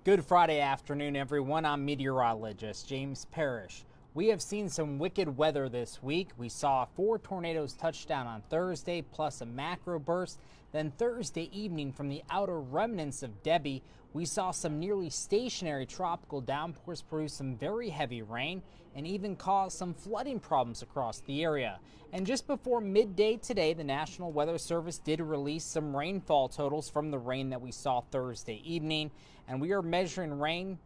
Good Friday afternoon, everyone. I'm meteorologist James Parish. We have seen some wicked weather this week. We saw 4 tornadoes touch down on Thursday, plus a macro burst. Then Thursday evening, from the outer remnants of Debbie, we saw some nearly stationary tropical downpours produce some very heavy rain and even cause some flooding problems across the area. And just before midday today, the National Weather Service did release some rainfall totals from the rain that we saw Thursday evening, and we are measuring rain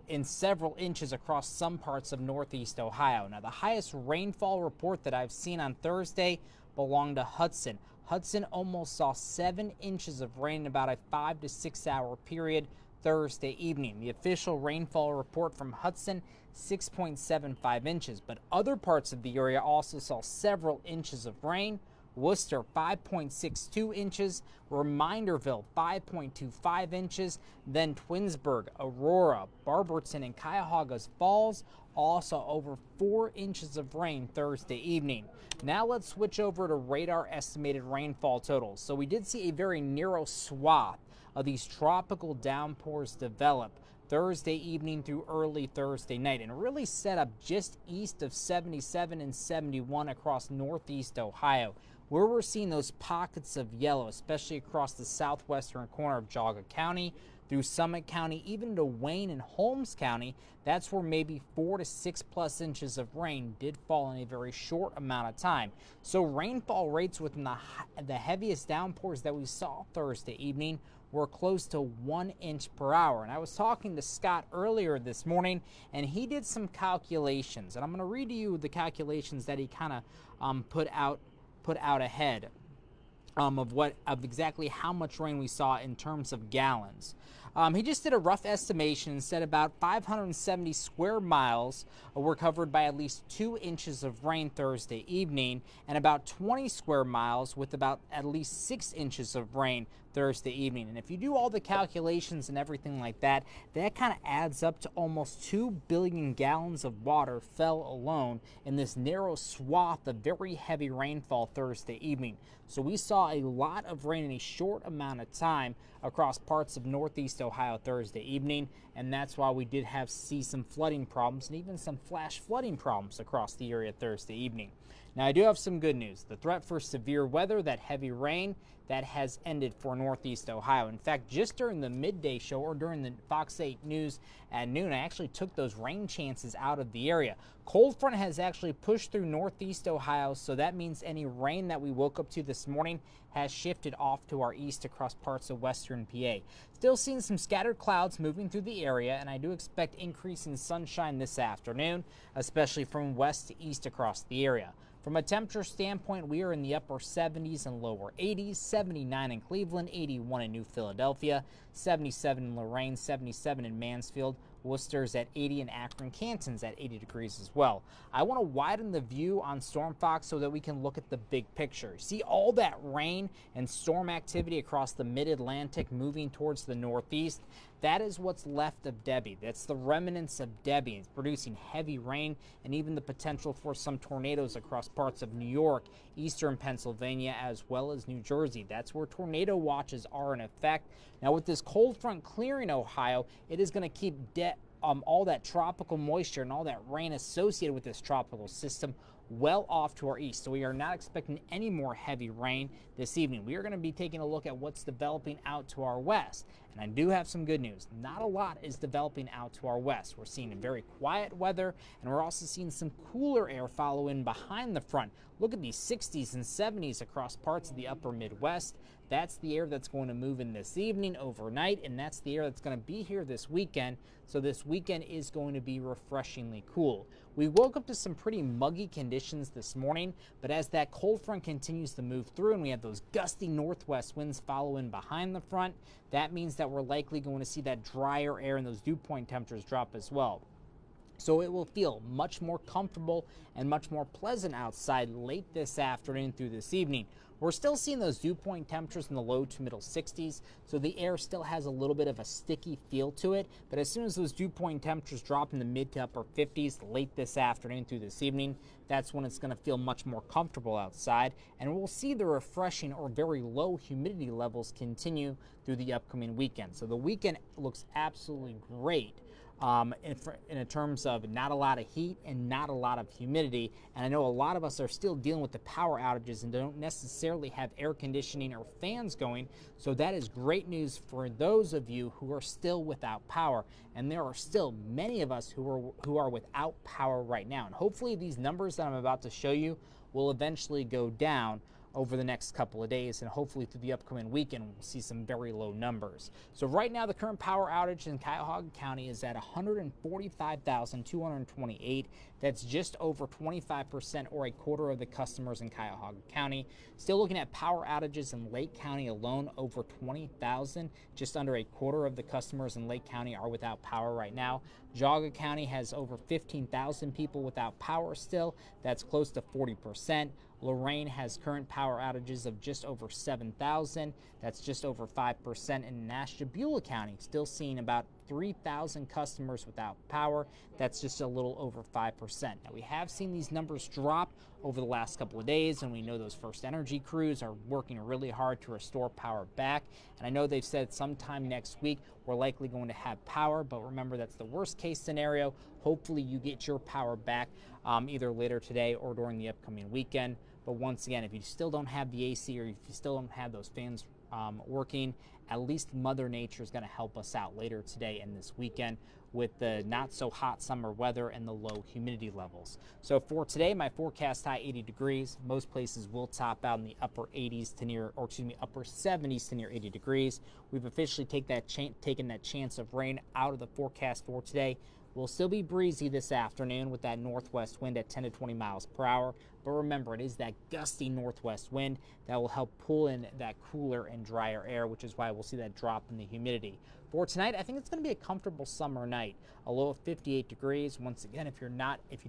in several inches across some parts of northeast Ohio. Now, the highest rainfall report that I've seen on Thursday belonged to Hudson. Hudson almost saw 7 inches of rain in about a 5 to 6 hour period Thursday evening. The official rainfall report from Hudson, 6.75 inches, but other parts of the area also saw several inches of rain. Worcester, 5.62 inches, Reminderville, 5.25 inches, then Twinsburg, Aurora, Barberton, and Cuyahoga Falls, also over 4 inches of rain Thursday evening. Now let's switch over to radar estimated rainfall totals. So we did see a very narrow swath of these tropical downpours develop Thursday evening through early Thursday night, and really set up just east of 77 and 71 across northeast Ohio, where we're seeing those pockets of yellow, especially across the southwestern corner of Geauga County, through Summit County, even to Wayne and Holmes County. That's where maybe 4 to 6 plus inches of rain did fall in a very short amount of time. So rainfall rates within the heaviest downpours that we saw Thursday evening were close to 1 inch per hour. And I was talking to Scott earlier this morning, and he did some calculations, and I'm going to read to you the calculations that he kind of put out ahead of exactly how much rain we saw in terms of gallons. He just did a rough estimation and said about 570 square miles were covered by at least 2 inches of rain Thursday evening, and about 20 square miles with about at least 6 inches of rain Thursday evening. And if you do all the calculations and everything like that, that kind of adds up to almost 2 billion gallons of water fell alone in this narrow swath of very heavy rainfall Thursday evening. So we saw a lot of rain in a short amount of time across parts of northeast Ohio Thursday evening, and that's why we did see some flooding problems and even some flash flooding problems across the area Thursday evening. Now, I do have some good news. The threat for severe weather, that heavy rain, that has ended for northeast Ohio. In fact, just during the midday show, or during the Fox 8 News at noon, I actually took those rain chances out of the area. Cold front has actually pushed through northeast Ohio, so that means any rain that we woke up to this morning has shifted off to our east across parts of western PA. Still seeing some scattered clouds moving through the area, and I do expect increase in sunshine this afternoon, especially from west to east across the area. From a temperature standpoint, we are in the upper 70s and lower 80s, 79 in Cleveland, 81 in New Philadelphia, 77 in Lorain, 77 in Mansfield. Worcester's at 80 and Akron Canton's at 80 degrees as well. I want to widen the view on StormFox so that we can look at the big picture. See all that rain and storm activity across the mid-Atlantic moving towards the northeast? That is what's left of Debbie. That's the remnants of Debbie. It's producing heavy rain and even the potential for some tornadoes across parts of New York, eastern Pennsylvania, as well as New Jersey. That's where tornado watches are in effect. Now, with this cold front clearing Ohio, it is going to keep all that tropical moisture and all that rain associated with this tropical system well off to our east. So we are not expecting any more heavy rain this evening. We are going to be taking a look at what's developing out to our west. And I do have some good news. Not a lot is developing out to our west. We're seeing very quiet weather, and we're also seeing some cooler air follow in behind the front. Look at these 60s and 70s across parts of the upper Midwest. That's the air that's going to move in this evening, overnight, and that's the air that's going to be here this weekend. So this weekend is going to be refreshingly cool. We woke up to some pretty muggy conditions this morning, but as that cold front continues to move through and we have those gusty northwest winds following behind the front, that means that we're likely going to see that drier air and those dew point temperatures drop as well. So it will feel much more comfortable and much more pleasant outside late this afternoon through this evening. We're still seeing those dew point temperatures in the low to middle 60s, so the air still has a little bit of a sticky feel to it. But as soon as those dew point temperatures drop in the mid to upper 50s late this afternoon through this evening, that's when it's going to feel much more comfortable outside, and we'll see the refreshing or very low humidity levels continue through the upcoming weekend. So the weekend looks absolutely great in terms of not a lot of heat and not a lot of humidity. And I know a lot of us are still dealing with the power outages and don't necessarily have air conditioning or fans going. So that is great news for those of you who are still without power. And there are still many of us who are without power right now. And hopefully these numbers that I'm about to show you will eventually go down over the next couple of days, and hopefully through the upcoming weekend we'll see some very low numbers. So right now the current power outage in Cuyahoga County is at 145,228. That's just over 25% or a quarter of the customers in Cuyahoga County. Still looking at power outages in Lake County alone, over 20,000. Just under a quarter of the customers in Lake County are without power right now. Geauga County has over 15,000 people without power still. That's close to 40%. Lorain has current power outages of just over 7,000. That's just over 5%. In Nashville County, still seeing about 3,000 customers without power. That's just a little over 5%. Now, we have seen these numbers drop over the last couple of days, and we know those First Energy crews are working really hard to restore power back. And I know they've said sometime next week we're likely going to have power, but remember that's the worst case scenario. Hopefully you get your power back either later today or during the upcoming weekend. But once again, if you still don't have the AC or if you still don't have those fans working, at least Mother Nature is going to help us out later today and this weekend with the not so hot summer weather and the low humidity levels. So for today, my forecast high 80 degrees. Most places will top out in the upper 80s to near, or excuse me, upper 70s to near 80 degrees. We've officially taken that chance of rain out of the forecast for today. We'll still be breezy this afternoon with that northwest wind at 10 to 20 miles per hour. But remember, it is that gusty northwest wind that will help pull in that cooler and drier air, which is why we'll see that drop in the humidity. For tonight, I think it's going to be a comfortable summer night. A low of 58 degrees. Once again, if you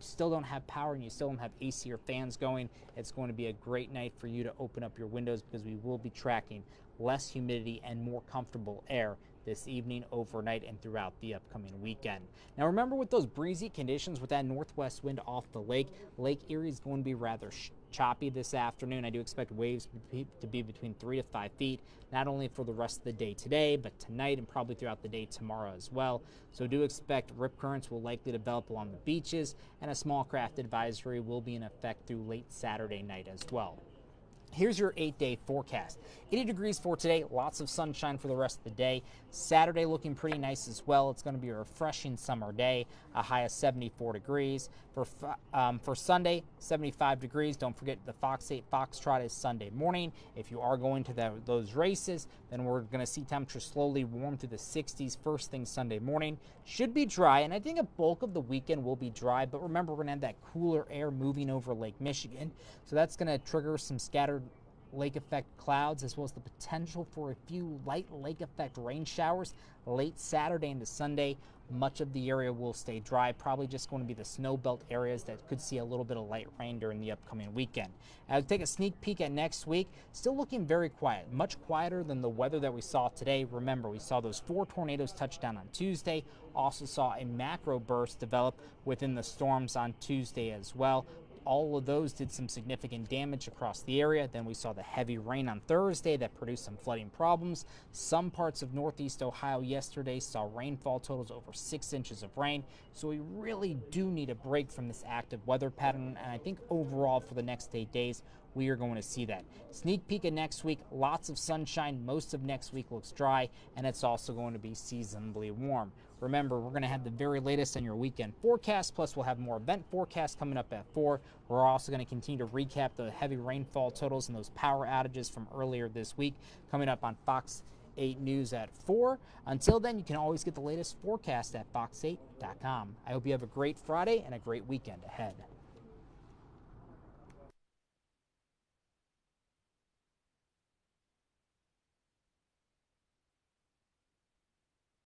still don't have power and you still don't have AC or fans going, it's going to be a great night for you to open up your windows, because we will be tracking less humidity and more comfortable air this evening, overnight, and throughout the upcoming weekend. Now remember, with those breezy conditions, with that northwest wind off the lake, Lake Erie is going to be rather choppy this afternoon. I do expect waves to be between 3 to 5 feet, not only for the rest of the day today, but tonight and probably throughout the day tomorrow as well. So do expect rip currents will likely develop along the beaches, and a small craft advisory will be in effect through late Saturday night as well. Here's your 8-day forecast. 80 degrees for today, lots of sunshine for the rest of the day. Saturday looking pretty nice as well. It's going to be a refreshing summer day, a high of 74 degrees. For Sunday, 75 degrees. Don't forget the Fox 8 Foxtrot is Sunday morning. If you are going to those races, then we're going to see temperatures slowly warm to the 60s first thing Sunday morning. Should be dry, and I think a bulk of the weekend will be dry, but remember, we're going to have that cooler air moving over Lake Michigan, so that's going to trigger some scattered lake effect clouds, as well as the potential for a few light lake effect rain showers late Saturday into Sunday. Much of the area will stay dry, probably just going to be the snow belt areas that could see a little bit of light rain during the upcoming weekend. As we take a sneak peek at next week, still looking very quiet, much quieter than the weather that we saw today. Remember, we saw those 4 tornadoes touch down on Tuesday, also saw a macro burst develop within the storms on Tuesday as well. All of those did some significant damage across the area. Then we saw the heavy rain on Thursday that produced some flooding problems. Some parts of northeast Ohio yesterday saw rainfall totals over 6 inches of rain. So we really do need a break from this active weather pattern. And I think overall for the next 8 days, we are going to see that. Sneak peek of next week, lots of sunshine. Most of next week looks dry, and it's also going to be seasonably warm. Remember, we're going to have the very latest on your weekend forecast, plus we'll have more event forecasts coming up at 4. We're also going to continue to recap the heavy rainfall totals and those power outages from earlier this week coming up on Fox 8 News at 4. Until then, you can always get the latest forecast at fox8.com. I hope you have a great Friday and a great weekend ahead.